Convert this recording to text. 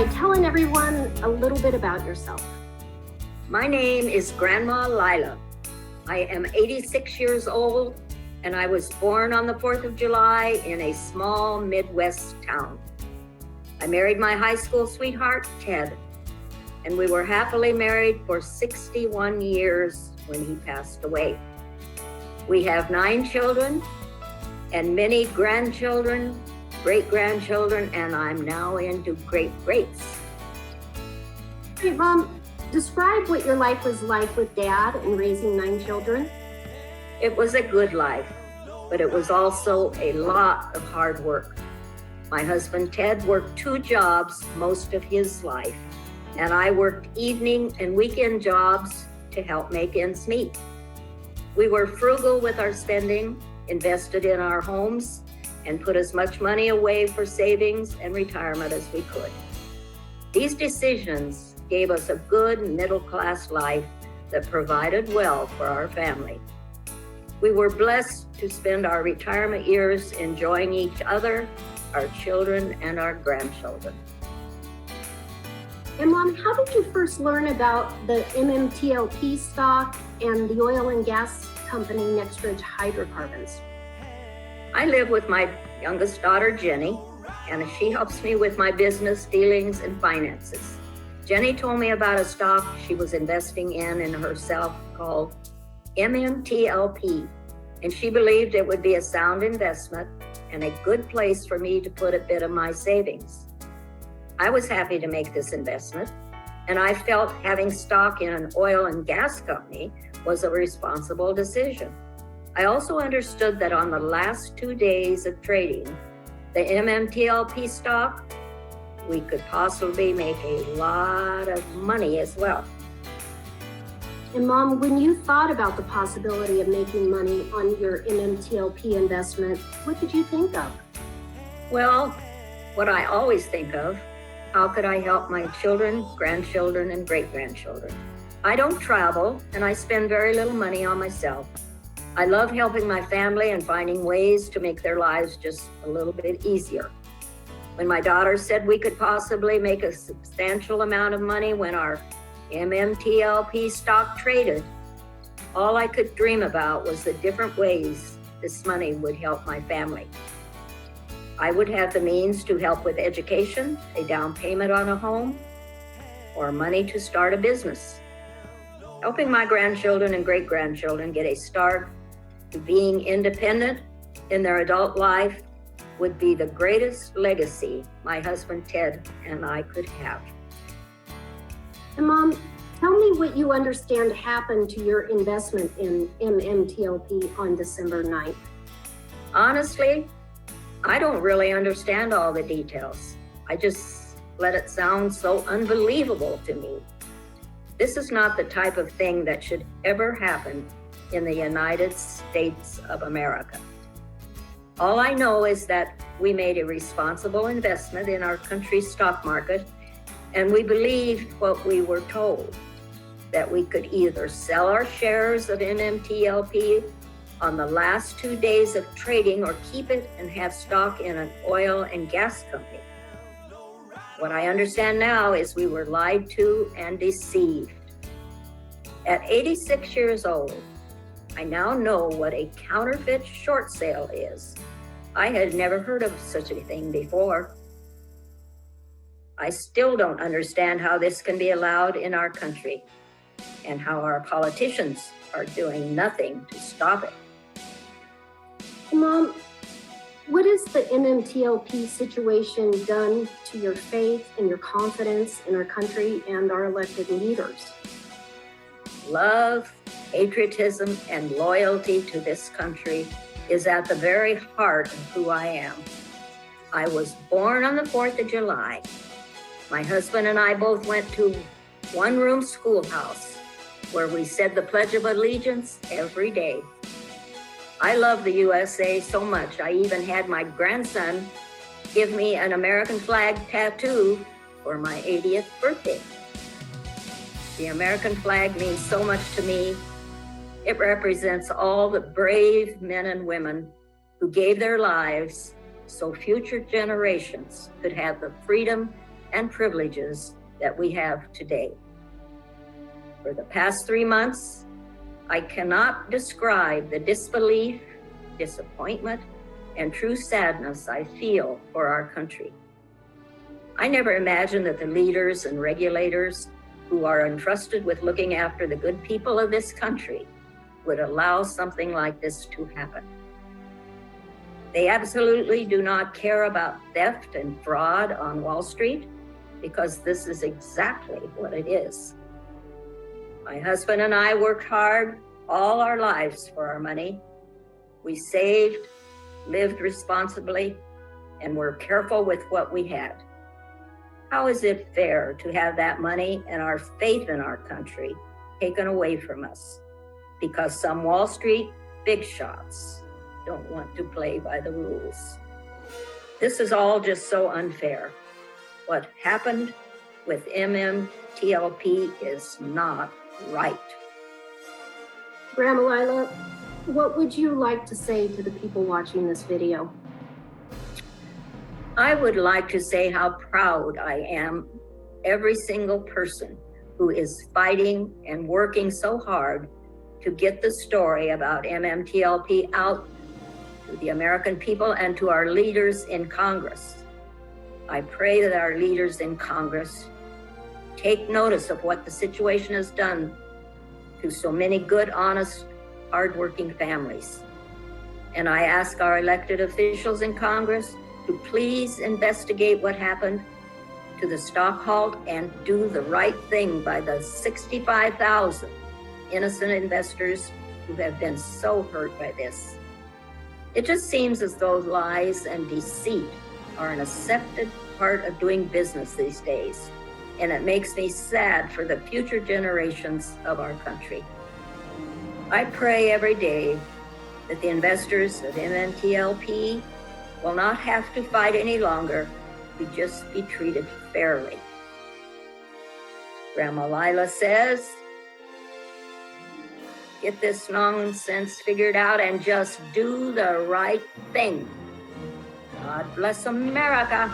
by telling everyone a little bit about yourself. My name is Grandma Lila. I am 86 years old, and I was born on the 4th of July in a small Midwest town. I married my high school sweetheart, Ted, and we were happily married for 61 years when he passed away. We have 9 children and many grandchildren, great-grandchildren, and I'm now into great-greats. Hey, Mom, describe what your life was like with Dad and raising 9 children. It was a good life, but it was also a lot of hard work. My husband Ted worked 2 jobs most of his life, and I worked evening and weekend jobs to help make ends meet. We were frugal with our spending, invested in our homes, and put as much money away for savings and retirement as we could. These decisions gave us a good middle-class life that provided well for our family. We were blessed to spend our retirement years enjoying each other, our children, and our grandchildren. And Mom, how did you first learn about the MMTLP stock and the oil and gas company NextRidge Hydrocarbons? I live with my youngest daughter, Jenny, and she helps me with my business dealings and finances. Jenny told me about a stock she was investing in herself called MMTLP, and she believed it would be a sound investment and a good place for me to put a bit of my savings. I was happy to make this investment, and I felt having stock in an oil and gas company was a responsible decision. I also understood that on the last 2 days of trading the MMTLP stock, we could possibly make a lot of money as well. And Mom, when you thought about the possibility of making money on your MMTLP investment, what did you think of? Well, what I always think of, how could I help my children, grandchildren, and great-grandchildren? I don't travel, and I spend very little money on myself. I love helping my family and finding ways to make their lives just a little bit easier. When my daughter said we could possibly make a substantial amount of money when our MMTLP stock traded, all I could dream about was the different ways this money would help my family. I would have the means to help with education, a down payment on a home, or money to start a business. Helping my grandchildren and great-grandchildren get a start to being independent in their adult life would be the greatest legacy my husband Ted and I could have. And Mom, tell me what you understand happened to your investment in MMTLP on December 9th. Honestly, I don't really understand all the details. I just let it sound so unbelievable to me. This is not the type of thing that should ever happen in the United States of America. All I know is that we made a responsible investment in our country's stock market, and we believed what we were told, that we could either sell our shares of MMTLP on the last 2 days of trading or keep it and have stock in an oil and gas company. What I understand now is we were lied to and deceived. At 86 years old, I now know what a counterfeit short sale is. I had never heard of such a thing before. I still don't understand how this can be allowed in our country and how our politicians are doing nothing to stop it. Mom, what has the MMTLP situation done to your faith and your confidence in our country and our elected leaders? Love, patriotism, and loyalty to this country is at the very heart of who I am. I was born on the 4th of July. My husband and I both went to one-room schoolhouse where we said the Pledge of Allegiance every day. I love the USA so much, I even had my grandson give me an American flag tattoo for my 80th birthday. The American flag means so much to me. It represents all the brave men and women who gave their lives so future generations could have the freedom and privileges that we have today. For the past 3 months, I cannot describe the disbelief, disappointment, and true sadness I feel for our country. I never imagined that the leaders and regulators who are entrusted with looking after the good people of this country would allow something like this to happen. They absolutely do not care about theft and fraud on Wall Street, because this is exactly what it is. My husband and I worked hard all our lives for our money. We saved, lived responsibly, and were careful with what we had. How is it fair to have that money and our faith in our country taken away from us because some Wall Street big shots don't want to play by the rules? This is all just so unfair. What happened with MMTLP is not right. Grandma Lila, what would you like to say to the people watching this video? I would like to say how proud I am every single person who is fighting and working so hard to get the story about MMTLP out to the American people and to our leaders in Congress. I pray that our leaders in Congress take notice of what the situation has done to so many good, honest, hardworking families. And I ask our elected officials in Congress to please investigate what happened to the stock halt and do the right thing by the 65,000 innocent investors who have been so hurt by this. It just seems as though lies and deceit are an accepted part of doing business these days, and it makes me sad for the future generations of our country. I pray every day that the investors of MMTLP will not have to fight any longer to just be treated fairly. Grandma Lila says, get this nonsense figured out and just do the right thing. God bless America.